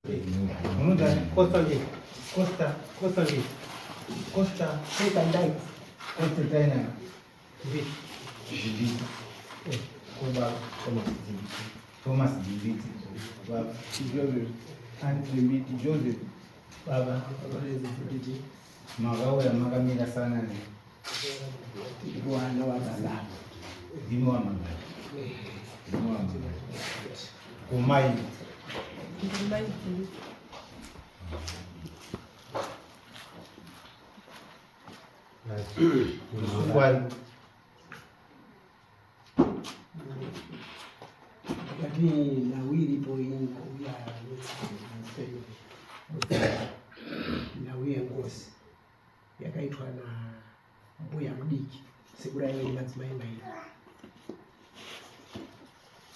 Un'unica costa lì, costa lì, costa dai, costa dai, Judith, Thomas Judith, Joseph, and Joseph, Baba, Magawa Magamila sana ni Bwana wa baba. Dino wa mama. Kumai. Kwani lakini nawili poingi ya nawiye ngosi yakaitwa na mbuya mdiki sekura yeye madzimai mai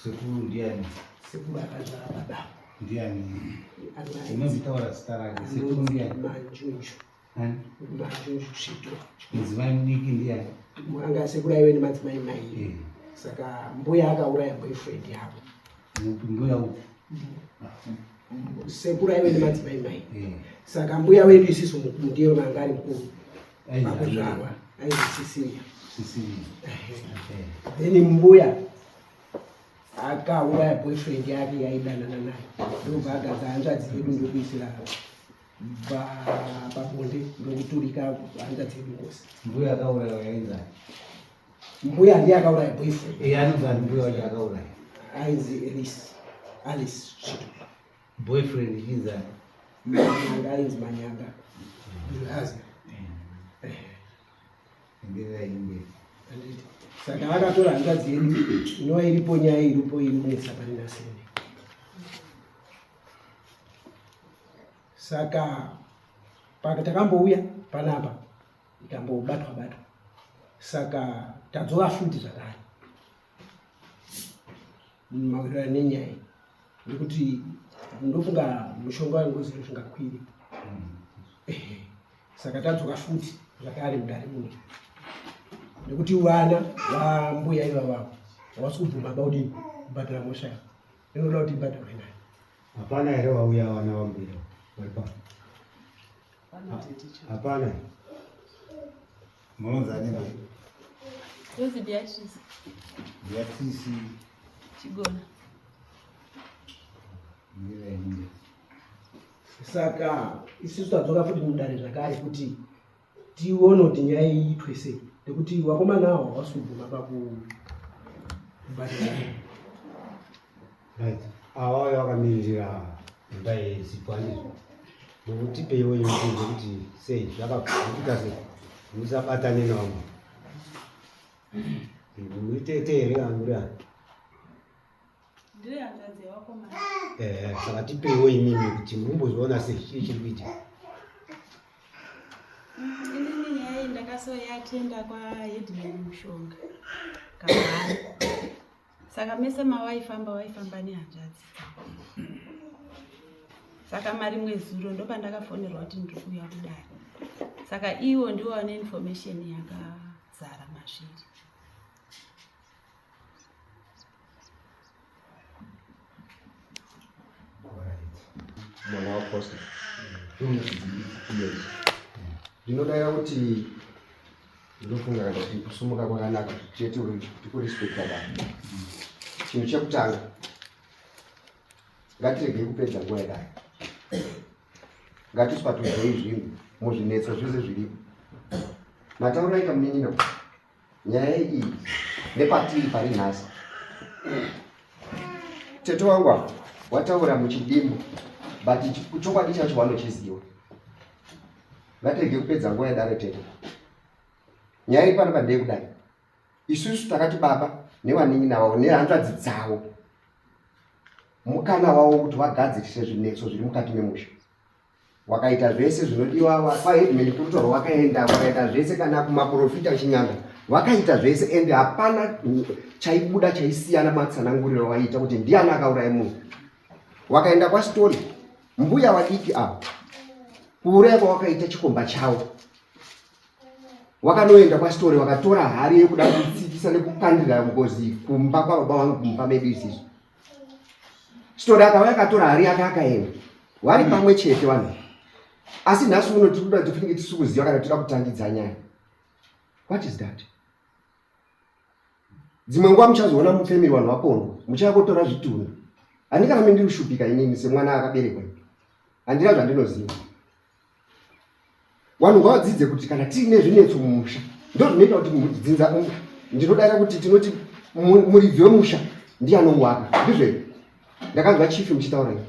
sekuru ndiani? sekura akaza baba Ndiani? Unazitaura stara sekuru ndiani? Manjunju. Manjunju chito. Madzimai mdiki ndiani? Mwanga sekura yeye madzimai mai. Saka mbuya akauraya boyfriend yako. Mbuya upi? Sekura yeye madzimai mai. Saka mbuya wetu isiso ndiyo mangari mkuu. Akuzvarwa aizi Sisilia. Then mbuya akauraya boyfriend yake yaidanana naye ndobva agadza hanzvadzi yedu ndokuisira pabonde ndokuturika hanzvadzi yedu ngosi. Mbuya akauraya yaizani? Mbuya ndiye akauraya boyfriend. Anogani mbuya wacho akauraya? Ainzi Alice Chito. Boyfriend izani? Manyanga ainzi Manyanga. Endelea imberi. Saka vakatora hanzvadzi yedu inova iripo nyaya iripo iri kunetsa pari nasini. Saka takambouya panapa ikambobatwa. Saka tadzova futi zvakare mawirirano nenyaya iyi nekuti ndofunga mushonga wangozi ndozvingakwiri. Saka tadzoka futi zvakare mudare muno nekuti vana vambuya ivava havasi kubvuma baudi kubhadhara mosha yavo inoda kuti ibhadharwe nayo. Hapana here wauya vana vambuya waipa? Hapana. Munozani ndio? Rosi Beatrice. Beatrice Chigona. Endelea imberi. Saka isusu tadzoka futi mudare zvakare kuti tione kuti nyaya iyi iitwe sei nekuti vakomana avo havasi kubvuma pakubhadhara. Right. Avavo vakamirira imba yezipanizo nokutipeiwo imitizo kuti sei zvakagutika sei musabatane navo muitete here anguri ani Ndiri hanzvadzi yevakomana. saka tipeiwo imimi kuti mumbozviona sei chii chiri kuitika. Inini nyaya ndakasoyatenda kwaHeadman Mushonga Kabhani. Saka mese mawaifamba nehanzvadzi dzavo. Saka marimwe zuro ndopandakafonerwa kuti ndiri kuuya kudare. Saka iwo ndiwo vane information yakazara mazviri. Mwana waposta ndinodaya kuti ndinofunga kana kuti kusumuka kwakanaka chete tikurespekta vanhu. Chinhu chekutanga ngatiregei kupedza nguva yedare, ngatisipatuzei zvinhu muzvinetso zvese zviripo. Matauro aita munin'ina nyaya iyi nepatiri pari nhasi. Tete wangu wataura muchidimbu but chokwadi chacho wanochiziva. Ngatirege kupedza nguva yedare tete. Nyaya iri panapa ndeyekudai. Isusu takati baba nevanin'ina vavo nehanzvadzi dzavo mukana wavo kuti vagadzirise zvinetso zviri mukati memusha. Wakaita zvese zvinodiwa kwaHeadman kurutaurwa wakaenda zvese kana kumaprofita chinyanga wakaita zvese ende hapana chaibuda chaisiyana matsananguriro waita kuti ndiani akauraya munhu. Wakaenda kwastori mbuya vadiki avo kuuraya kwawakaita chikomba chavo wakanoenda kwastori wakatora hari yekuda kutsikisa nekukandira ngozi kumba kwababa vangu kumba medu isisu. Stori akauya akatora hari yake akaenda vari pamwe chete vanhu. Asi nhasi uno tiri kuda tifunge tisikuziva kana tiri kutangidza nyaya. What is that? Dzimwe nguva muchazoona mufemiri vanhu vakondwa, muchakotora zvitunha. Handikana mendiri kushupika inini semwana akaberekwa. Handina zvandinoziva. Vanhu ngavadzidze kuti kana tiine zvinetso mumusha, ndo zvinoita kuti dzinza ndinodara kuti tinoti muridzi wemusha ndiye anouwaka. Ndizvo here? Ndakanzwa chifi muchitaura izvi.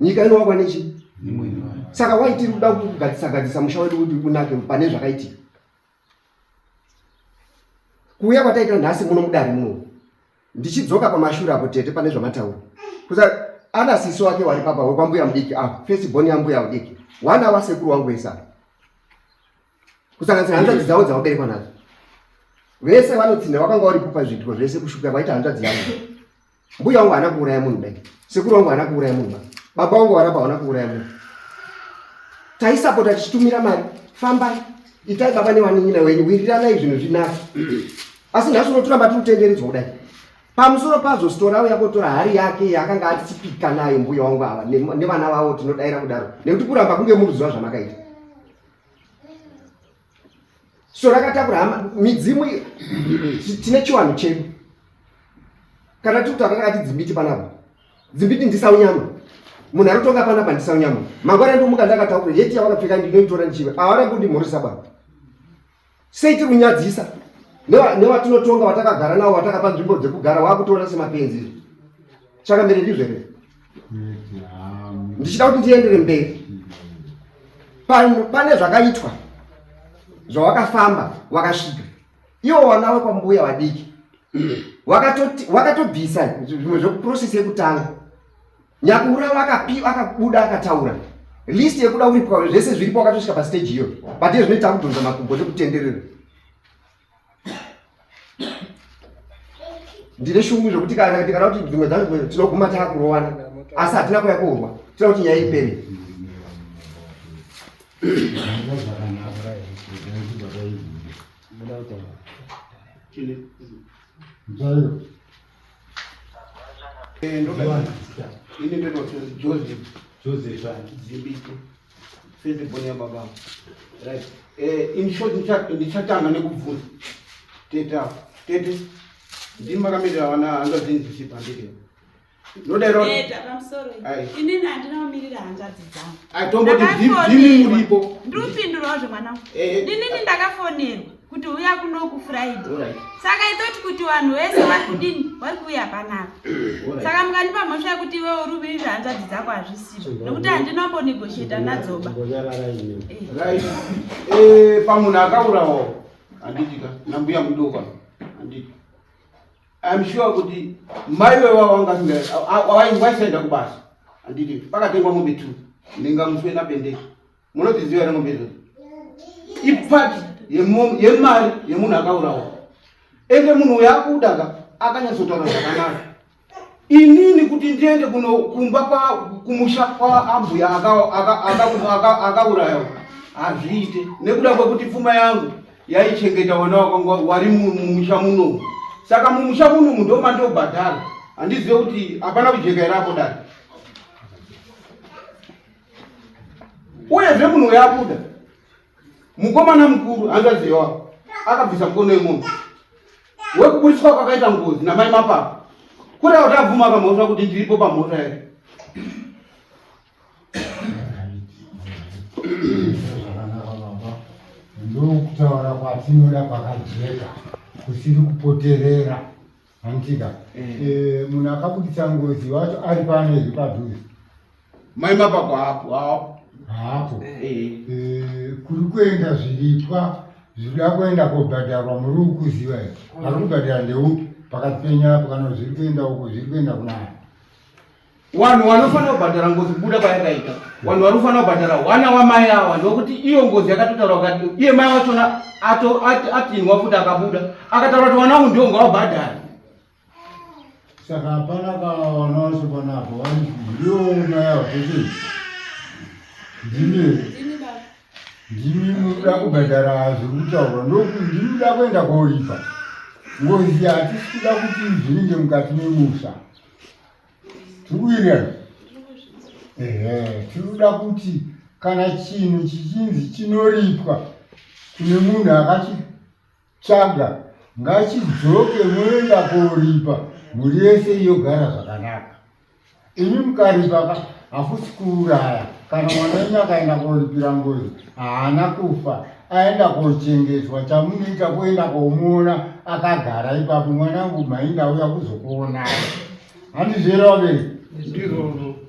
Nyika inowakwa nechi? Saka waitiri kuda kugadzisa musha wedu kuti unake pane zvakaitika. Kuuya kwataita nhasi muno mudare muno, ndichidzoka pamashure apo tete pane zvamataura. Kusa ana sisi wake wari papa wekwambuya mudiki apo, firstborn yambuya mudiki, wana wasekuru wangu wesa. Kusanganisira hanzvadzi dzavo dzavaberekwa nadzo. Vese vanotsinda vakanga vari kupa zviitiko zvese kushuka vaita hanzvadzi yangu. Mbuya wangu haana kuuraya munhu dai. Sekuru wangu haana kuuraya munhu. Baba wangu warapa haana kuuraya munhu. Taisapota tichitumira mari, fambai. Itai baba newanini wenyu, wiriranai zvinhu zvinaka. Asi nhasi unotoramba timutenderedzwa kudai. Pamusoro pazvo sitora auya kotora hari yake yakanga atipika nayo mbuya wangu ava nevana vavo tinodaira kudaro. Nekuti kuramba kunge muruziva zvamakaita. Sitora akatakura midzimu tine chiwanhu chedu. Kana tiri kutaura takati dzimbiti panapa. Dzimbiti ndisaunyama. Munhu anotonga panapa ndisaunyama. Mangwana ndomuka ndakataura yeti yavakapfeka ndinoitora ndichiva. Avana kundimhoresa baba. Sei tiri kunyadzisa? Nevatinotonga watakagara navo watakapa nzvimbo dzekugara wakutoona semapenzi. Chakamere ndizvo here? Ndichida kuti ndiendere mberi. Pane zvakaitwa zvawakafamba wakasvika. Iwo wana wekwambuya wadiki. Wakatobvisa zvimwe zvokuprocess yekutanga. Nyakura akabuda akataura. List yekuda uripo zvese zviripo wakatosvika pastage iyo. Pati zvinoita kudhonza makumbo nekutenderera. Ndine shungu zvokuti kana kuti dzimwe dzacho tinoguma takurowana. Asi hatina kuya kuurwa. Tinoda kuti nyaya ipere. Ini ndio Joseph Zimbiti. Fezi bonya baba. Right. In short ndichatanga nekubvunza. Tete. Ndima kamira wana angazinzisi pandike. Nodero. I'm sorry. Inini andinomirira hanzvadzi dzangu. Atomboti ndimi muripo. Ndirupindura zve mwana. Inini ndakafonerwa kuti uya kunoku Friday. Saka itoti kuti vanhu vese vari kudini vari kuuya panapa. Saka mukandipa mhosva yekuti iwe uruvirira hanzvadzi dzako hazvisivo. Nekuti handinombonegoshieta nadzoba. Right. Pamunhu akaurawo handitika nambuya mudoko handiti. I'm sure kuti mai wewa wanga waisenda kubasa. Handiti pakatengwa ng'ombe 2 ningamuswe napendeki. Munodziziva ere ng'ombe idzo? Ipati yemari yemunhu akaurawo. Ende munhu uyo akudaka akanyatsotaura zvakanaka. Inini kuti ndiende kumba kumusha kwa ambuya akaurayo hazviite. Nekuda kwekuti pfuma yangu yaichengeta wana wakanga wari mumusha muno. Saka mumusha muno ndo mandobhadhara. Handizive kuti hapana kujeka ere apo dai. Uyezve munhu uyo akuda. Mukomana mukuru hanzaziva akabvisa mukono wemunhu. Wekubudiswa kwakaita ngozi namai mapapa. Kureva kuti abvuma pamhosva kuti ndiripo pamhosva here. Ndokutaura kwatinoda kwakajeka kusiri kupoterera handitika. Munhu akabudisa ngozi wacho ari panezvi padhuze. Mai mapapa hapo. Kuri kuenda zviripwa zvinoda kuenda kobhadharwa muri kuziva here. Ari kubhadhara ndeupi pakati penyapo kana zviri kuenda uko zviri kuenda kunaya. Vanhu vanofanira kubhadhara ngozi kubuda kwayakaita. Vanhu vanofanira kubhadhara wana wamai ava ndokuti iyo ngozi yakatotaura kuti iye mai vachona atinwa kuti akabuda akataura kuti wana wangu ndio ngawabhadhara. Saka hapana kawana wacho panapo ndio mai avo kuti ndimi munoda kubhadhara zviri kutaurwa ndokuti ndinoda kuenda koripa. Ngozi hatisi kuda kuti zvinenge mukati memusha. Tikuirira Tinoda kuti kana chinhu chichinzi chinoripwa kune munhu akachitsvaga ngachidzoke muenda koripa mhuri yese yogara zvakanaka. Imi mukaripa hakusi kuuraya. Kana mwana wenyu akaenda koripira ngozi haana kufa, aenda kochengetwa. Chamunoita kuenda komuona akagara ipapo, mwanangu mainda auya kuzokuonai. Handizvera vabereki?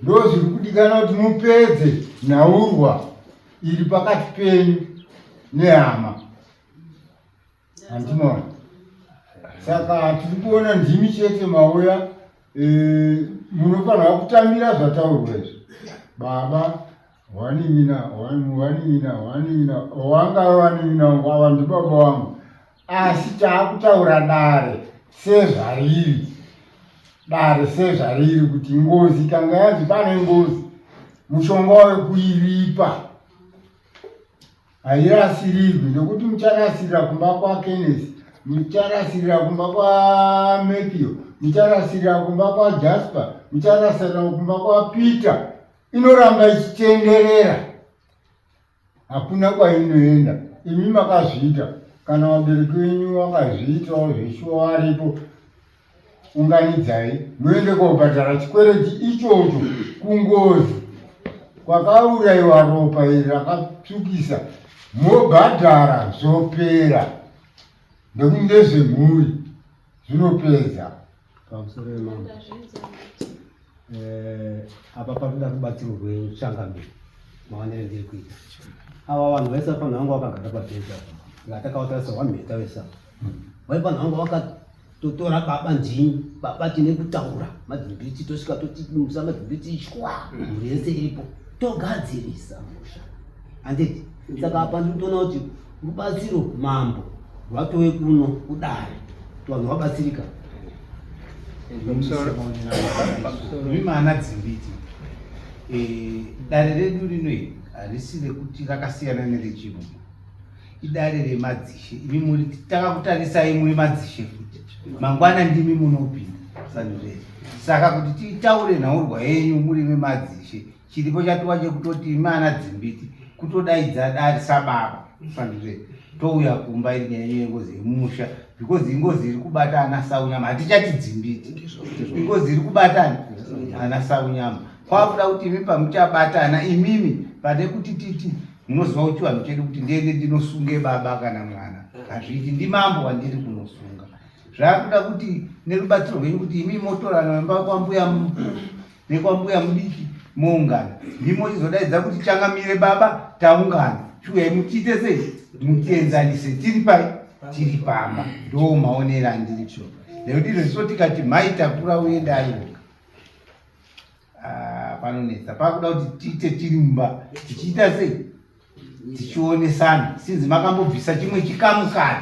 Ndo zviri kudikana kuti mupedze nhaurwa iri pakati penyu nehama. Handinoona. Saka tiri kuona ndimi chete mauya, munofanira kutamira zvataurwa izvi. Baba wanina wanga wanina ava ndibaba wangu, asi taakutaura dare sezvariri kuti ngozi kanga yanzi pane ngozi, mushonga wekuiripa hairasirirwi, nekuti mucharasirira kumba kwaKenneth, mucharasirira kumba kwaMathew, mucharasirira kumba kwaJasper, mucharasirira kumba kwaPeter. Inoramba ichitenderera, hakuna kwainoenda. Imi makazviita, kana vabereki venyu vakazviitawo zveshuwa varipo, unganidzai muende kobhadhara chikwereti ichocho kungozi kwakaurayiwa ropa iri rakatsvukisa, mobhadhara zvopera. Ndokuti ndezvemhuri zvinopedza. Pamusoro wemambo apa panoda rubatsiro rwechangamire maonere ndiri kuita. Ava vanhu vese panhu vangu vakagara pabhedha ngatakaotarisa wamheta wesava waipanhu vangu vakatotora baba ndini, baba tine kutaura madhimbiti tosvika totimusa madhimbiti ishwa mhuri yese iripo togadzirisa musha handiti. Saka apa ndikutoona kuti rubatsiro mambo rwatove kuno kudare vanhu vabatsirika. Vimana dzimbiti dare redu rinoi harisi rekuti rakasiyana nerechirungu, idare remadzishe. Imi muri takakutarisai muri madzishe futi, mangwana ndimi munopinda sanurei. Saka kuti titaure nhaurwa yenyu muri memadzishe, chiripo chatova chekutoti imana dzimbiti kutodaidza dare sababa sanurei, touya kumba iri nyaya yengozi yemusha, because ingozi iri kubata ana Saunyama. Hatichati dzimbiti, ingozi iri kubata ana Saunyama. Kwakuda kuti imi pamuchabatana imimi pane kuti titi munoziva kuti vanhu chedu kuti ndende ndinosunge baba kana mwana, hazviti ndimambo wandiri kunosunga. Zvakuda kuti nerubatsiro rwenyu kuti imi motorana nemba kwambuya nekwambuya mudiki moungana, ndimo chizodaidza kuti changamire baba taungana, shuya muchiite sei muchienzanise tiri pai tiri pamba. Ndo maonero andiricho nekuti reso tikati maitakura uendaiwo panonetsa. Pakuda kuti tiite tiri mumba tichiita sei tichionesana, sinzi makambobvisa chimwe chikamu kare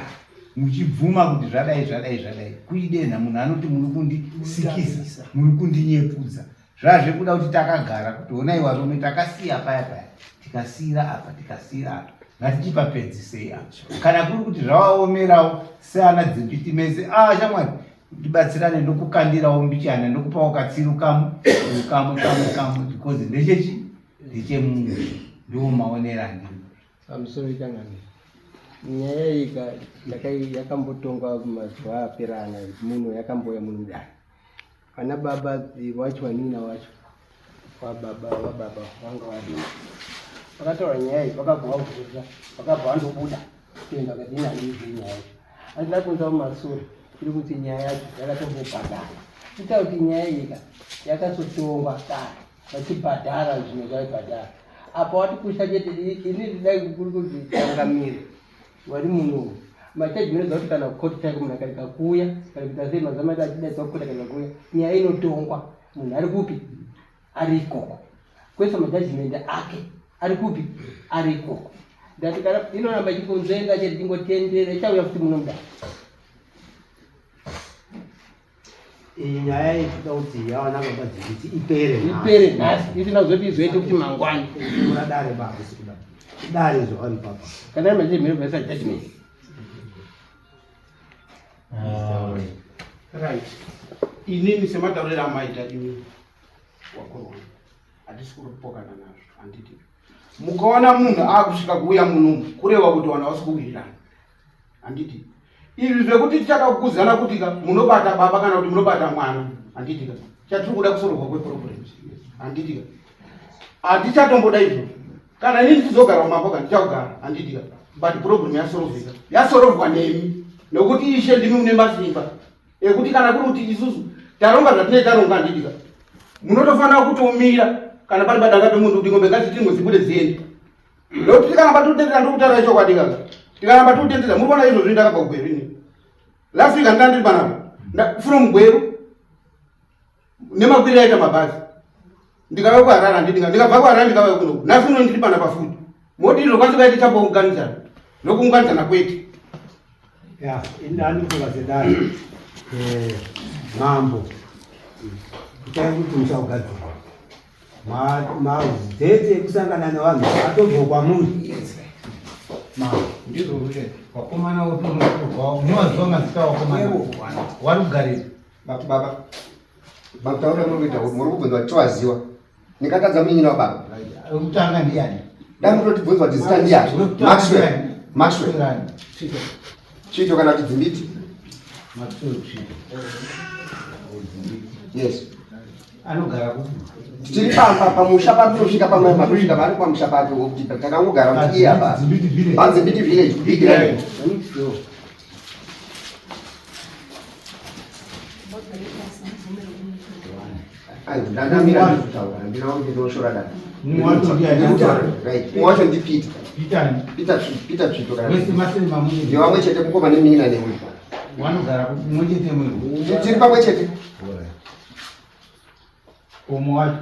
muchibvuma kuti zvadai kuidenha munhu anoti muri kundisikisa, muri kundinyepudza. Zvazvekuda kuti takagara kuti onai varume takasiya paya tikasiyira apa tikasiyira apa, ngatichipapedzisei apa. Kana kuri kuti zvavaomerawo seana dzimbiti mese, shamwari tibatsirane ndokukandirawo mbichana ndokupawo katsiru kamu because ndechechi ndechemunhu. Ndo maonero andiri. Pamusoro wechangamire nyaya iyi yakambotongwa mazuva aperana, munhu yakambouya munhu dare ana baba wacho wanina wacho wababa vanga vadini vakataura nyaya iyi, vakabva vakuza vakabva vandobuda kuenda kadini handizii nyaya yacho. Handina kunza mumasure tiri kuti nyaya yacho yakatombobhadhara. Ita kuti nyaya iyi yakazotongwa kare vachibhadhara zvimwe zvaibhadhara. Apa wati kusha chete ini ndidai kuri kuti changamire wari munhu machaji minoziva kuti kana kukoti chake munhu akarika kuuya kana kuita sei mazama ati achidaidza kukoti akarika kuuya nyaya inotongwa. Munhu ari kupi? Ari ikoko. Kwese majajimende ake ari kupi? Ari ikoko. Ndati kana inoramba ichikonzenga chete tingotendera ichauya kuti munomudai. Nyaya yekuda kuti yawana baba dzimbiti ipere nhasi isina kuzoti izoite kuti mangwani ura dare baba sikuda dare zvavari papa kana manje miri basa judgment. Right. Inini semataurira amaita imi wakorona hatisi kupokana nazvo handiti. Mukaona munhu akusvika kuuya muno kureva kuti wana wasi kuwirirana handiti. Izvi zvekuti tichada kukuzana kuti munobata baba kana kuti munobata mwana handiti chatiri kuda kusorogwa kweproblems handiti. Hatichatomboda izvo. Kana inini tizogara mumapoka ndichakugara handiti, but problem yasorovhika. Yasorovhwa nemi nokuti ishe ndimi mune masimba ekuti kana kuri kuti isusu taronga zvatinenge taronga handiti, munotofanira kutomira kana pari padanga pemunhu kuti ngombe ngadzitimwe dzibure dziende. Nokuti kana patotendera ndokutaura chokwadi kaka. Tikana patotendera muri kuona izvo zvindakabva kugweru ini. Last week handanga ndiri panapo. From Gweru nemakwiri aita mabhazi. Ndikava kuHarare handiti, ndikabva kuHarare ndikava kuno. Nhasi uno ndiri panapa futi. Moti izvo kwanzi kaiti chambounganidzana. Nokuunganidzana kwete. Ya, indani kuvazedari. Mambo. Kuti muchagadzirwa. Mazete kusangana nevanhu atobva kwamuri. Ndizvo kuti wakomana utonokurwa unowaziva mazita wakomana wari kugarira. Baba bakutaura muri kubvunzwa tiwaziwa. Nikatadza munyina wababa. Utanga ndiani? Damutotibvunzwa kuti zita ndiani? Maxwell. Chito kana kuti Dzimbiti? Maxwell Chito. Yes. Anogara kupi? Tiri pamusha patosvika pamwe patosvika pari pamusha pato kuti takangogara kuti iya apa. Dzimbiti village big right. Ayo ndandamira kutaura ndinawo ndinoshora dada. Mwacho ndiani? Right. Mwacho ndi Peter. Peter Chito kana. Wese maseni mamunye. Ndiwa mwe chete mukoma neminina newe. Wanogara kuti mwe chete mwe. Tiri pamwe chete. Komo wacho.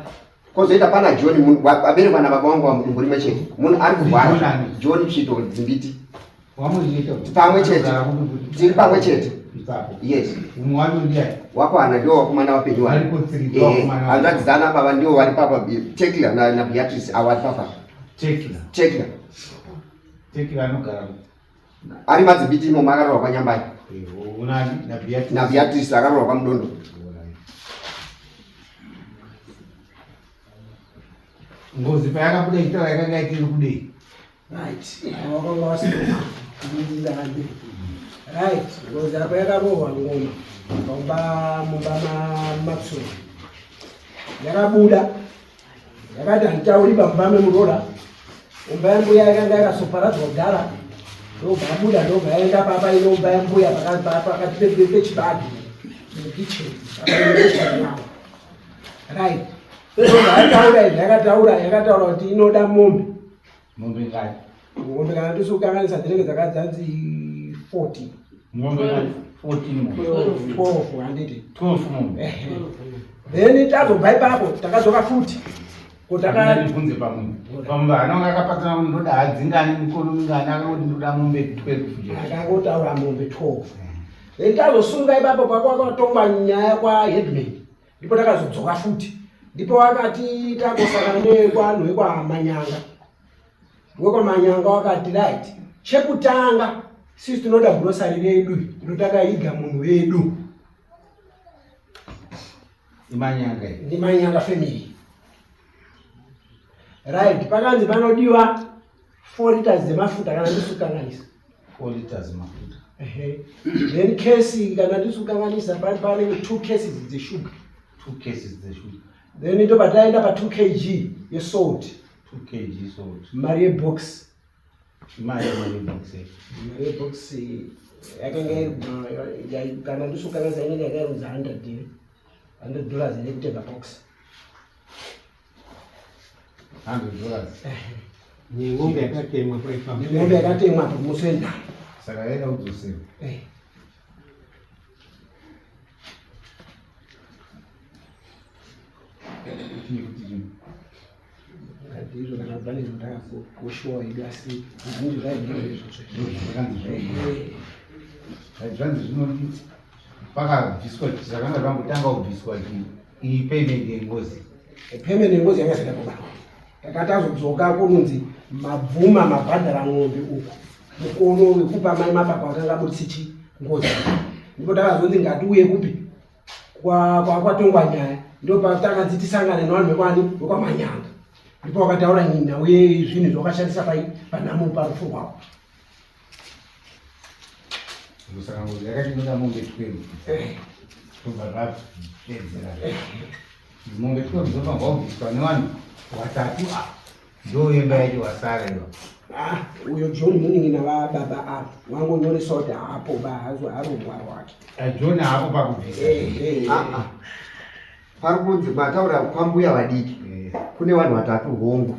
Kozoita pana John abere pana baba wangu muri mwe chete. Munhu ari kurwara. John Chito Dzimbiti. Wamuita kuti pamwe chete. Tiri pamwe chete. Yes. Umwacho ndiani? Wako ana ndio wakomana wapenyu wari. Andadzana baba ndio wari papa Tekla na Beatrice awari papa. Tekla anogara kuti. Ari Madzimbiti imo makarorwa kwanyambai. Unani na Beatrice. Na Beatrice akarorwa kwaMudondo. Ngozi payakabuda itaura yakanga itiri kudei. Right. Awakanga wasikudzira. Right. Ngozi apa yakarohwa ngoma. Mumba Maxwell. Yakabuda. Yakati handitauri pamba memuroda. Umba yambuya yakanga yakasoparadzwa kudhara. Ndogabuda ndogaenda papa inomba yambuya pakati pechibagi. Mukicheni. Right. Yakataura kuti inoda mombe. Mombe ngati. Mombe kana tisukanganisa dzinenge dzakadzanzi 40. Mombe ngati 14 12 handiti. 12 mombe. Then tazobva ipapo takadzoka futi. Ndibvunze pamwe. Pamwe anonga akapatsana kuti ndoda hadzingani mikono mingani akangoti ndoda mombe 12. Akangotaura mombe 12. Then tazosunga ipapo pakwakatongwa nyaya kwaHeadman. Ndipo takazodzoka futi. Ndipo wakati takosakana nekwanhu wekwamanyanga. Wekwamanyanga wakati right. Chekutanga sisi tinoda grocery yedu inotakaiga munhu wedu. Imanyanga. Ndi Manyanga family. Right, pakanzi panodiwa 4 liters dzemafuta kana ndisukanganisa. 4 liters mafuta. Then case kana ndisukanganisa pane 2 cases dzeshuga. 2 cases dzeshuga. Then ito pataenda pa 2 kg yesalt. 2 kg salt. Mari yebox. Mari yebox. Mari yebox yakanga kana ndisukanganisa inenge yakairudza $100 inekutenga box. $100. Ngombe yakatemwa kwa ifamili. Ngombe yakatemwa kumusenda. Saka yenda kudzosera. Ndizvo kana pane zvotakakoshuwa edu asi zvinji zvaidizvo. Zvanzi zvinoti pakabviswa zvakanga zvambotanga kubviswa iyi payment yengozi. Payment yengozi yanga isina kubarwa. Takatazodzoka kunzi mabvuma mabhadhara ng'ombe uku. Mukono wekupa mai mababa wakanga mutsiti ngozi. Ndipo takazonzi ngatiuye kupi kwatongwa nyaya. ndo patakadzi tisangane nevanhu vekwani vekwamanyanga ndipo wakataura nyina uye zvinhu zvakashandisa panamo parufu rwavo. Musango yakachinoda mombe 12. Tobva zvapedzera. Mombe 12 dzofamba kubviswa nevanhu watatu ndo imba yacho wasara iwa. Uyo John muningi navababa avo wangonyoresa kuti hapo bahazo arongwa rwake. John hapo pakubvisa. Pari kunzi mataura kwambuya vadiki kune vanhu vatatu hongu.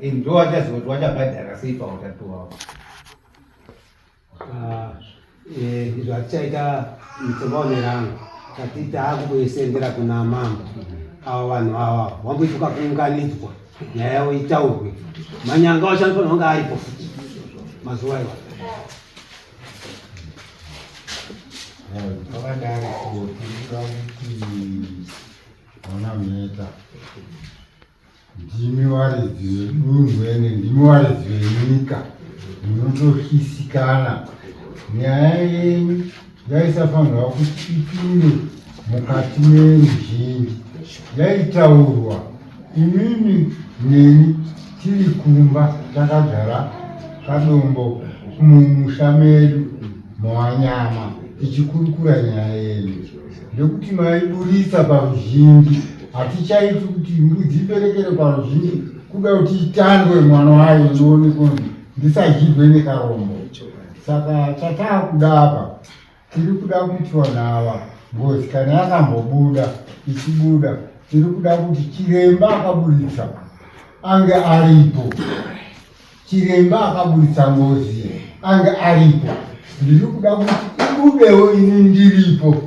Ndo wachazoti wachabhadhara sei pautatu wavo. Izvo hatichaita mitsovaonerano kati taakutoisendera kuna mamba ava vanhu ava wamboituka kuunganidzwa nyaya yavo itaurwe manyanga wachanofanira kunge aripo futi mazuva iwa. Vakadari kutirira kuti vana mheta ndimi varidzi vedunhu ene ndimi varidzi venyika munotokisikana. Nyaya yenyu yaisafanirwa kuti ipinde mukati meruzhinji. Yaitaurwa imimi neni tiri kumba takagara kadombo mumusha medu mawanyama tichikurukura nyaya yenyu ndekuti maiburisa paruzhinji. Hatichaiti kuti mbudzi iperekere paruzhinji kuda kuti itandwe mwana wayo ione kuti ndisagirwe nekarombo. Saka chataakuda apa tiri kuda kuti vanhu ava ngozi kana yakambobuda ichibuda tiri kuda kuti chiremba akaburitsa ange aripo. Chiremba akaburitsa ngozi ange aripo. Ndiri kuda kuti ibudewo ini ndiripo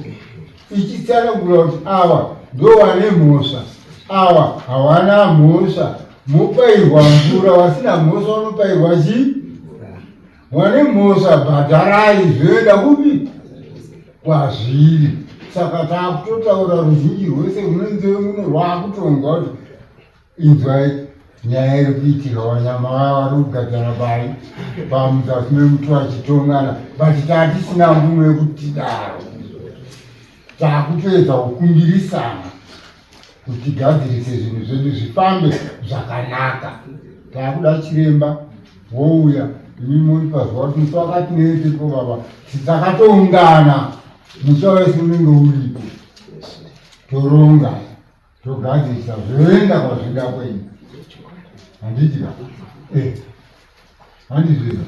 ichitsanangura kuti ava ndo vane mhosva ava havana mhosva. Mopairwa mvura vasina mhosva vanopairwa chii? Wane mhosva bhadharai zvoenda kupi? Kwazviri. Saka taakutotaura ruzhinji rwese munenzeve muno rwaakutonga kuti inzwai nyaya iri kuitika wanyama vaya vari kugadzana pai pamuzasi memuti vachitongana bati taatisina mvumo yekuti tidaro. Taakutoedza kukumbirisana kuti tigadzirise zvinhu zvedu zvifambe zvakanaka. Taakuda chiremba wouya imi muri pazuva kuti musi wakati neetepo baba titakatoungana musa wese unenge uripo toronga togadzirisa zvoenda kwazvida kwenyu. Handiti ba handizviza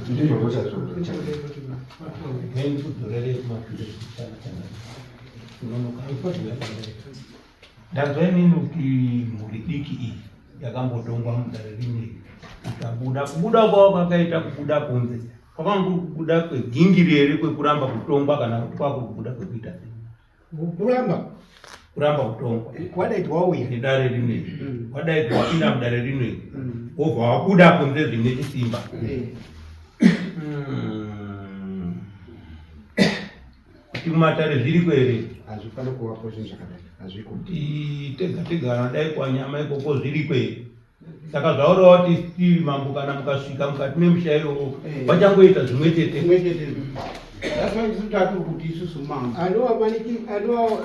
Ndazwa inini kuti mhuri diki iyi yakambotongwa mudare rinei ikabuda kubuda kwavo kwakaita kubuda kunze kwakangu kubuda kwegingiri here kwekuramba kutongwa kana kuti kwakuri kubuda kwekuita kuramba kutongwa Wadaitwa uya nedare rinei wadaitwa wapinda mudare rinei wobva wabuda kunze zvine chisimba. Kuti mumatare zviriko here hazvifanira kuvapo zvinhu zvakadai hazviko kuti tega tega dai kwanyama ikoko zviriko here. Saka zvaurawa kuti stiri mambo kana mukasvika mukati memusha iwowo vachangoita zvimwe chete. That's kuti isusu mambo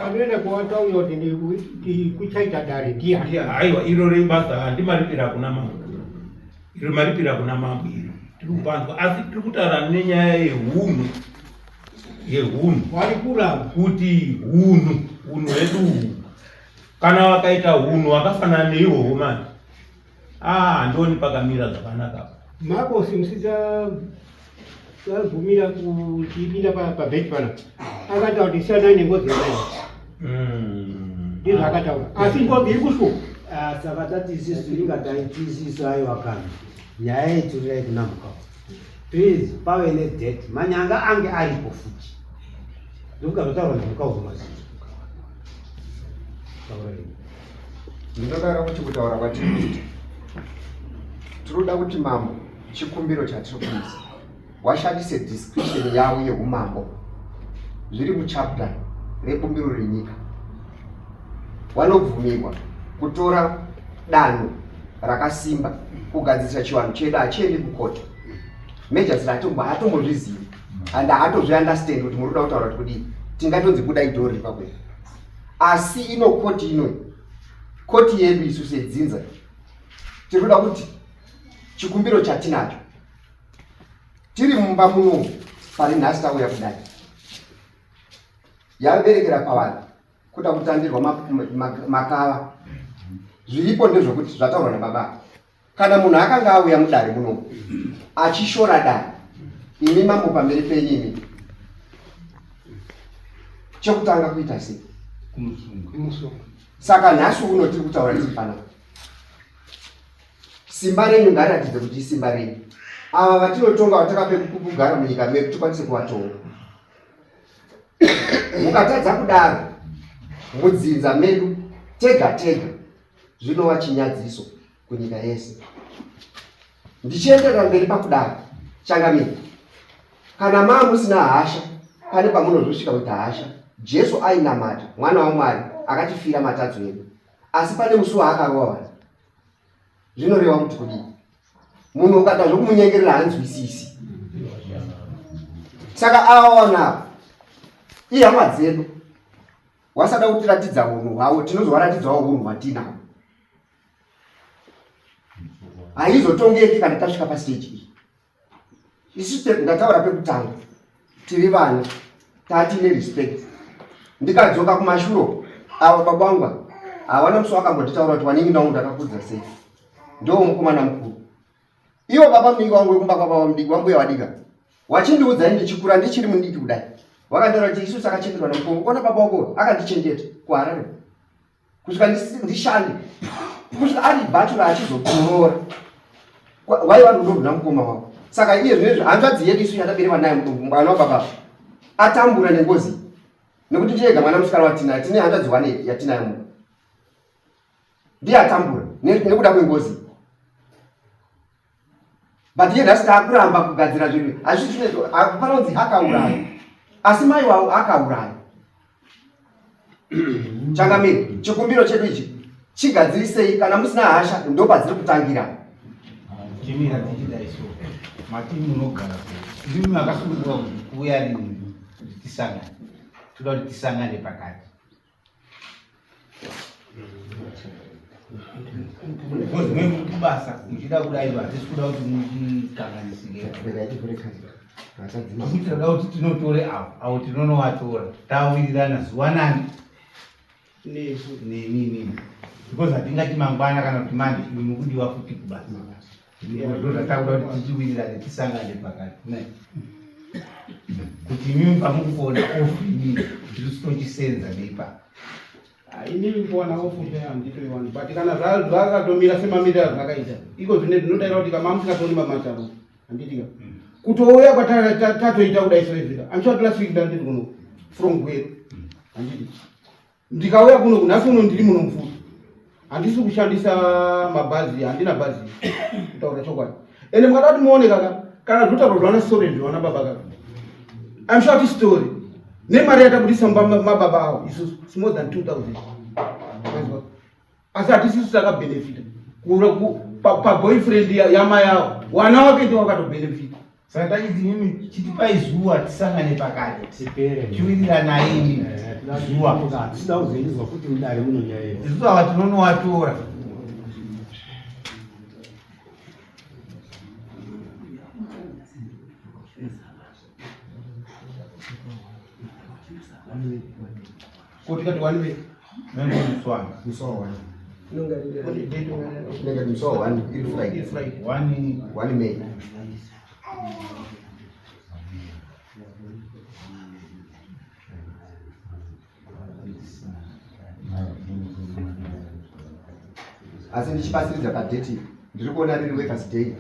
anoenda kwawatauya kuti kuchaita dare ndiani. Aiwa iro reibasa handimaripira kuna mambo, iro maripira kuna mambo iro tiri kupanzwa, asi tiri kutaura nenyaya yehunhu vari kuramba kuti hunhu hwedu uhu kana wakaita hunhu wakafanana neihoho mani handoni pakamira zvakanaka. makosi musisa vabvumira kutipinda pabheti pana akataura kuti siyanai nengozi yanayo ndizvo akataura asi ngozi iri kushuka. Saka tati isisu tingadai isisu aiwa kana nyaya yeturirai kunambuka please pave nedate manyanga ange aripo futi ndikugazotaura nezvikauzomazii ndinodara kuti kutaura kwatiri kuita tinoda kuti mambo chikumbiro chatiri kuisa washandise description yavo yeumambo zviri muchapter rebumbiro renyika. Wanobvumirwa kutora danho rakasimba kugadzirisa chivanhu chedu hachiendi kukota. Major hatombozvizivi and haatozviunderstand kuti muri kuda kutaura kuti kudii tingatonzi budai dori pakwena asi ino koti ino koti yedu isu sedzinza tiri kuda kuti chikumbiro chatinacho tiri mumba muno pari nhasi tauya kudai yaberekera pavanhu kuda kutandirwa makava zviripo ndezvokuti zvataurwa nababa kana munhu akanga auya mudare muno achishora dare imi mambo pamberi penyimi chekutanga kuita sei saka nhasi uno tiri kutaura tifanana simba renyu ngaratidze kuti isimba renyu ava vatinotonga vatakape kugara munyika medu tikwanise kuvatonga mukatadza kudaro mudzinza medu tega tega zvinova chinyadziso kunyika yese ndichienderera mberi pakudaro changamire kana maa musina hasha pane pamunozosvika kuita hasha Jesu ainamata mwana waMwari akatifira matadzo edu asi pane musi waakarova vanhu zvinoreva kuti kudii munhu ukada zvokumunyengerera hanzwisisi saka ava vanhu ava ihama dzedu wasada kutiratidza unhu hwavo tinozovaratidzawo unhu hwatinavo haizotongeki kana tasvika pasiteji iyi isu ndataura pekutanga tiri vana tatine respect ndikadzoka kumashuro ava babangwa havana musi wakambotitaura kuti waningi nangu ndakakudza sei ndo mukomana mukuru iwo baba muningi wangu wekumba kwababa mudiki wambuya wadika wachindiudza ndichikura ndichiri mudiki kudai wakandiona kuti isu sakachengetwa namukombo kuona baba wako akandichengeta kuharare kusvika ndishande kusvika ari bhatula achizokorora waiva rudo rwunamukoma wako saka iye zvinezvi hanzvadzi yedu isu yatabereva naye mwana wababa atambura nengozi nekuti ndiyega mwana musikana watinaye tine hanzvadzi wane yatinaye munhu ndiye atambura nekuda kwengozi but iye nhasi taakuramba kugadzira zvinhu hazvifanonzi akauraya asi mai wavo akauraya changamire chikumbiro chedu ichi chigadzirisei kana musina hasha ndopadziri kutangira chimira tichidaiso matimu unogara ndimi akasunguka kuuya rini kuti tisangane toda kuti tisangane pakati because mwe kubasa muchida kudaiwa hatisi kuda kuti muchikanganisike tinoda kuti tinotore avo tinonovatora tawirirana zuva nani nini because hatingati mangwana kana kuti manje iwe mukudiwa futi kubasa ndo zvatakuda kuti tichiwirirane tisangane pakati kuti imimi pamukufona ofu inini tiritochisenza neipa inini kuona ofu handitoiwani but kana zvakatomira semamira zvakaita iko zvine zvinotaira kuti kama musingatoni mamatavo handitika kutouya kwatatoita kudai soezvika I'm sure last week ndandiri kuno from Gweru handiti ndikauya kuno nhasi uno ndiri muno Mfuta handisi kushandisa mabhazi handina bhazi kutaura chokwadi ende mukada kuti muone kana zvotaurwa zvaana story zvaana baba kaka I'm sure kuti story nemari yatabudisa mababa avo isusu it's more than 2000 asi hatisisu takabenefita paboyfriend yamai avo wana wake ndi wakatobenefita saka tachiti mimi chitipai zuva tisangane pakati chiwirira naini zuva hatisida kuzoindizwa futi mudare muno nyaya iyo isusu ava tinonovatora kuti kati wanive memuswana musowa wani date nenge musowa wani iri Friday wani May asi ndichipasiridza padheti ndiri kuona riri Workers' Day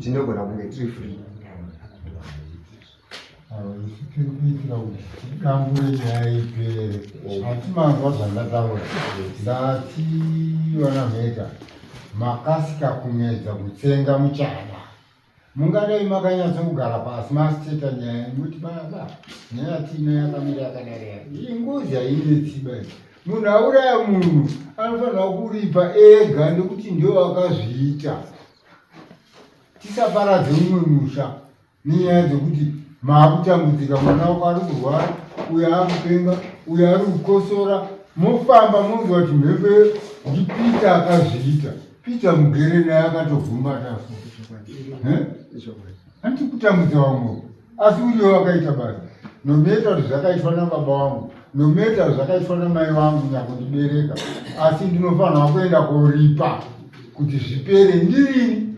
tinogona kunge tiri free tiri kuitira kuti tidambure nyaya ipere hatimanzwa zvandataura ndationa mheta makasika kumedza kutsenga muchada mungadai makanyatsokugara pasi masiteta nyaya muti baba nyaya tina yakamira yakadarea ingozi haine tsiba munhu auraya munhu anofanira kuripa ega nekuti ndio akazviita tisaparadze mumwe musha nenyaya dzekuti maakutambudzika mwana wako ari kurwara uyo akupenga uyo ari kukosora mufamba munzwa kuti mhepo ndipita akazviita pita mugere naye akatovhumba tafu handikutambudza vamwe asi uriwo wakaita basa nometa kuti zvakaitwa nababa vangu nometa kuti zvakaitwa namai vangu nyakundibereka asi ndinofanirwa kuenda koripa kuti zvipere ndirini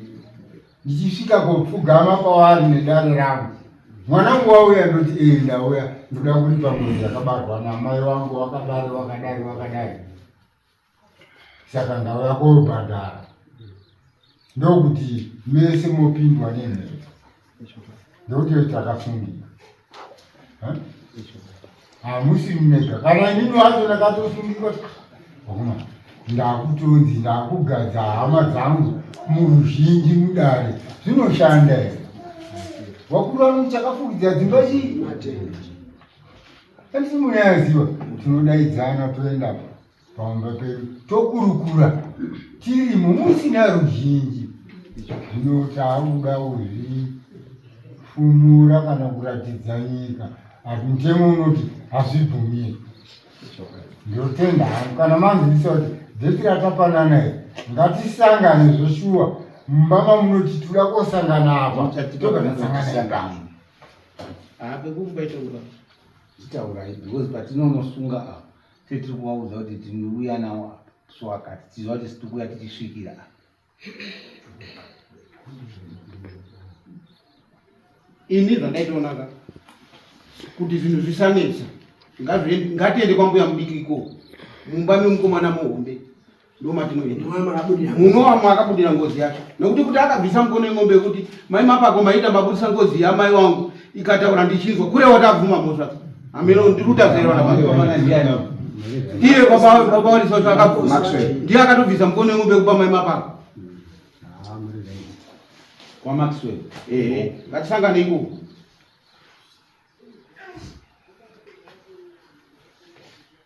ndichisvika kopfugama pavari nedare rangu mwanangu wauya ndoti ndauya ndoda kuripa mwedzi yakabarwa namai vangu wakadari saka ndauya kobhadhara ndokuti mese mopindwa nemhepo ndokuti takafungira hamusi mnega kana inini wacho ndakatosungirwa ndakutonzi ndakugadza hama dzangu muruzhinji mudare zvinoshanda here wakura muchakafukidza dzimba chii andisi munayaziva tinodaidzana toenda pamba pedu tokurukura tirimo musina ruzhinji zvino tauda uzvifumura kana kuratidza nyika asi mutemo unoti hazvibvumirwi ndotenda hangu kana manzivisa kuti dheti ratapanana here ngatisangane zvoshuwa mumbama munoti toda kosangana apa tokanasangana titaurai because patinonosunga apa tetiri kuvaudza kuti tinouya nawo apa swakati tiziva kuti situkuya tichisvikira ini zvandaitoonaka kuti zvinhu zvisanetsa ngatiende kwambuya mudikiko mumba memukomana muhombe ndomatinoenda munowa mwakabudira ngozi yacho nokuti kuti akabvisa mukono weng'ombe kuti mai mapako maita mabudisa ngozi yamai wangu ikataura ndichinzwa kurewa tabvuma mosva ameno ndirutazerwa iye baba warisocho akabvuma ndiye akatobvisa mukono weng'ombe kupa mai mapako kwaMaxwell ngatisangane ikoko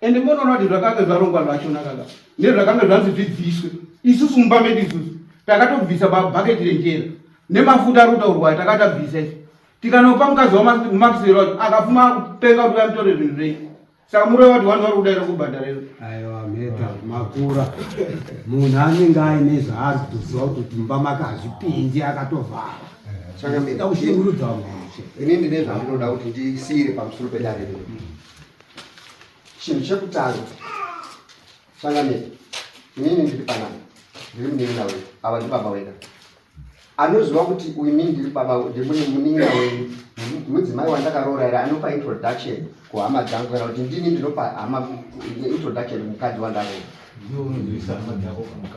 ende monoona kuti zvakanga zvarongwa zvachona kaka nezvakanga zvanzi zvidziswe isusu mumba medu isusu takatobvisa bhaketi renjera nemafuta arutaurwayo takatabvisa isu tikanopa mukadzi wamaxwell wacho akafuma kupenga kuti vamutore zvinhu zvei saka mureva kuti vanhu vari kudaira kubhadharero aiwa mheta makura munhu anenge aine zvaari kutoziva kuti mumba make hazvipindi akatovhara aushingurudza vamweshe ini ndine zvandinoda kuti ndisiyire pamusoro pedare rino chinhu chekutanga changamete inini ndiri panapa ndiri munin'ina wenyu ava ndibaba wega anoziva kuti uyu mini ndiri munin'ina wenyu mudzimai wandakaroora here anopa introduction kuhama dzangu kana kuti ndini ndinopa hama introduction mukadzi wandaroora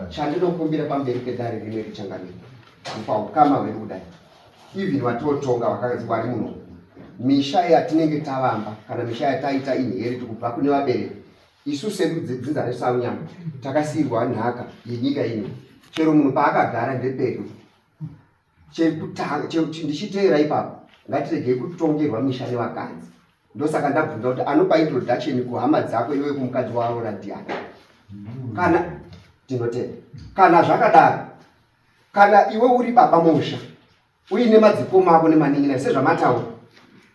chandinokumbira pamberi pedare rimwe richangamete mupaukama hwedu kudai even watotonga wakadzi wari muno misha yatinenge tavamba kana misha yataita inheriti kubva kune vabereki isu sedu dzinza resarunyama takasiyirwa nhaka yenyika ino chero munhu paakagara ndepedu ndichiteera ipapo ngatiregei kutongerwa misha nevakadzi ndosaka ndabvunza kuti anopa introduction kuhama dzako iwe kumukadzi waroora ndiani kana tinotenda kana zvakadaro kana iwe uri baba musha uine madzikoma ako nemanin'ina sezvamataura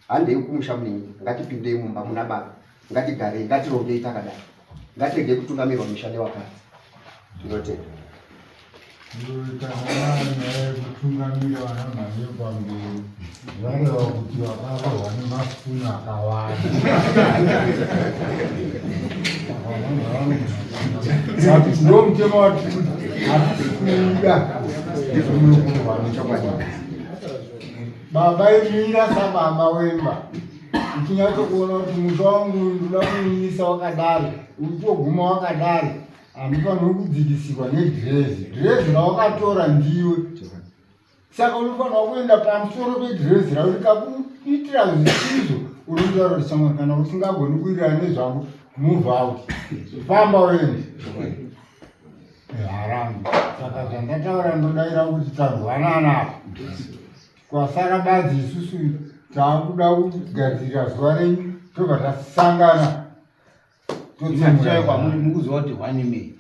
handei kumusha muningi ngatipindei mumba muna baba ngatigarei ngatirongei takadai ngatiregei kutungamirwa misha nevakadzi tinotenda kutungamira vana mhanye pamberi vareva kuti vakavarwa nemafuni akawanda ndo mutema wati atikuda baba imira sababa wemba uchinyatsokuona kuti musha wangu ndoda kuimisa wakadari uchitoguma wakadari hanifaniri kudzikisikwa nedhirezi rawakatora ndiwe saka unofanira kuenda pamusoro pedhirezi rao rikakuitira zvisizvo unotaura kuti shamwari kana usingagoni kuirira nezvangu move out famba wende harangu saka zvandataura ndodaira kuti tarwanana apa kwasara badzi isusu taakuda kugadzirira zuva renyu tobva tasangana totsaiwa kwamuri mukuziva kuti hwanimei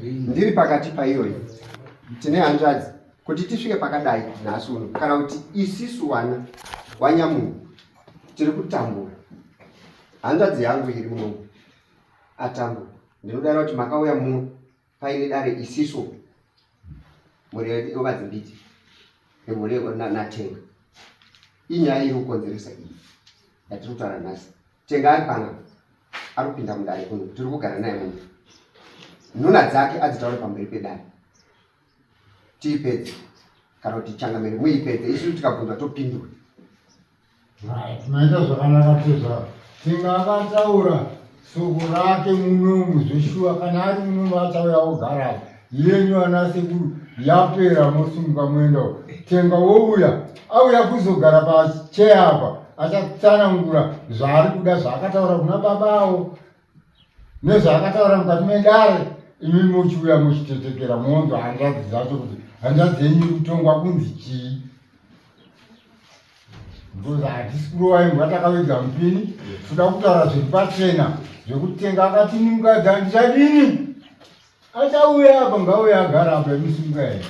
ndiri pakati paiyoyo tine hanzvadzi kuti tisvike pakadai nhasi uno kana kuti isisu wana wanyamunhu tiri kutambura. Hanzvadzi yangu iri muno atambura. Ndinodaro kuti makauya muno paine dare isisu muri ovadzimbiti nemuri natenga. Inyaya iri kukonzeresa iyi yatiri kutaura nhasi. Tenga ari pana ari kupinda mudare kuno tiri kugara naye muno. Nhuna dzake adzitaure pamberi pedare. Tiipedze kana kuti changamire muipedze isu tikabvunzwa topindura. Tinoita zvakanaka tezva. Tenga akataura soko rake munomu zveshuwa kana ari munomu achauya ogara yenyu ana sekuru yapera mosimuka muendawo. Tenga wouya auya kuzogara pacheya apa achatsanangura zvaari kuda zvaakataura kuna babawo nezvaakataura mukati medare. Imi muchiuya muchitetekera monzwa hanzvadzi dzacho kuti hanzvadzi yenyu kutongwa kunzi chii. Because hatisi kurova imbwa takavega mupini toda kutaura zviri pachena zvekuti Tenga akatinungadza handichadini achauya apa ngauya agara apa emusunga here.